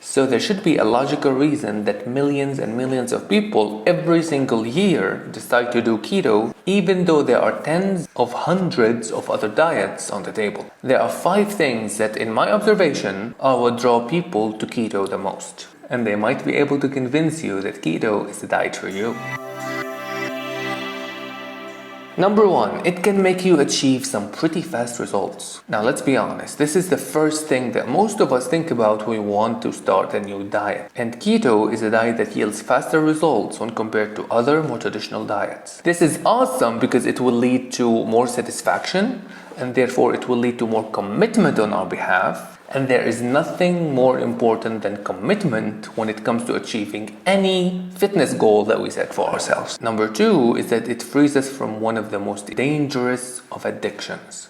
So there should be a logical reason that millions and millions of people every single year decide to do keto, even though there are tens of hundreds of other diets on the table. There are 5 things that, in my observation, would draw people to keto the most. And they might be able to convince you that keto is the diet for you. Number 1, it can make you achieve some pretty fast results. Now let's be honest, this is the first thing that most of us think about when we want to start a new diet. And keto is a diet that yields faster results when compared to other more traditional diets. This is awesome because it will lead to more satisfaction, and therefore it will lead to more commitment on our behalf. And there is nothing more important than commitment when it comes to achieving any fitness goal that we set for ourselves. Number 2 is that it frees us from one of the most dangerous of addictions.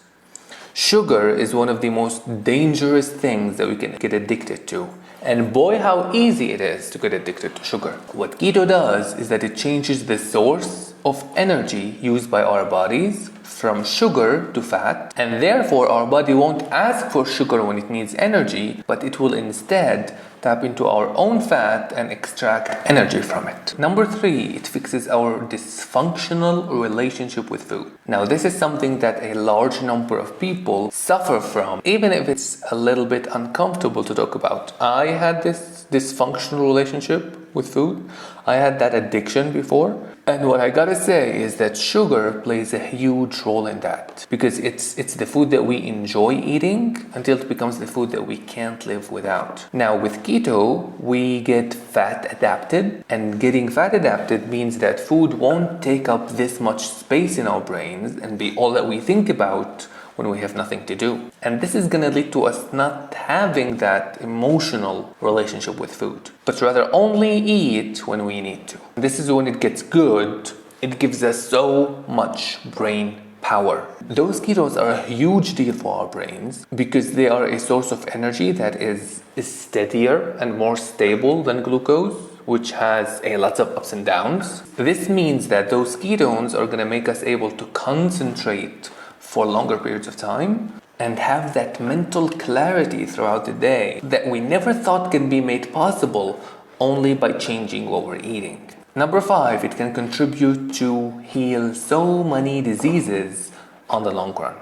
Sugar is one of the most dangerous things that we can get addicted to. And boy, how easy it is to get addicted to sugar. What keto does is that it changes the source of energy used by our bodies from sugar to fat, and therefore our body won't ask for sugar when it needs energy, but it will instead tap into our own fat and extract energy from it. Number 3, it fixes our dysfunctional relationship with food. Now this is something that a large number of people suffer from, even if it's a little bit uncomfortable to talk about. I had this dysfunctional relationship with food. I had that addiction before. And what I gotta say is that sugar plays a huge role in that, because it's the food that we enjoy eating until it becomes the food that we can't live without. Now with keto, we get fat adapted, and getting fat adapted means that food won't take up this much space in our brains and be all that we think about when we have nothing to do. And this is gonna lead to us not having that emotional relationship with food, but rather only eat when we need to. This is when it gets good. It gives us so much brain power. Those ketos are a huge deal for our brains because they are a source of energy that is steadier and more stable than glucose, which has a lot of ups and downs. This means that those ketones are gonna make us able to concentrate for longer periods of time and have that mental clarity throughout the day that we never thought can be made possible only by changing what we're eating. Number 5, it can contribute to heal so many diseases on the long run.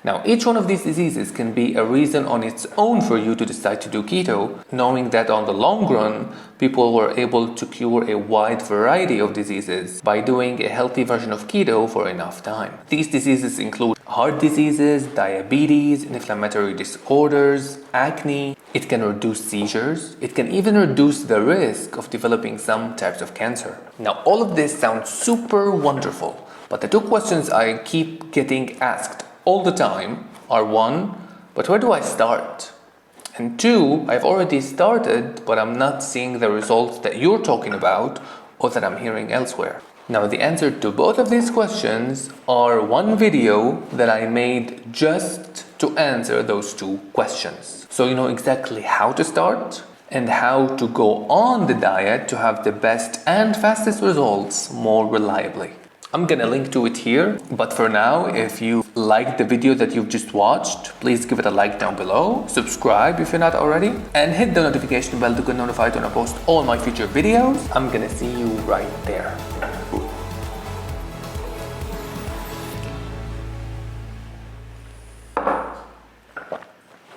Now, each one of these diseases can be a reason on its own for you to decide to do keto, knowing that on the long run, people were able to cure a wide variety of diseases by doing a healthy version of keto for enough time. These diseases include heart diseases, diabetes, inflammatory disorders, acne. It can reduce seizures. It can even reduce the risk of developing some types of cancer. Now, all of this sounds super wonderful, but the 2 questions I keep getting asked all the time are 1, but where do I start? And 2, I've already started, but I'm not seeing the results that you're talking about or that I'm hearing elsewhere. Now the answer to both of these questions are one video that I made just to answer those 2 questions. So you know exactly how to start and how to go on the diet to have the best and fastest results more reliably. I'm gonna link to it here, but for now, if you liked the video that you've just watched, please give it a like down below, subscribe if you're not already, and hit the notification bell to get notified when I post all my future videos. I'm gonna see you right there.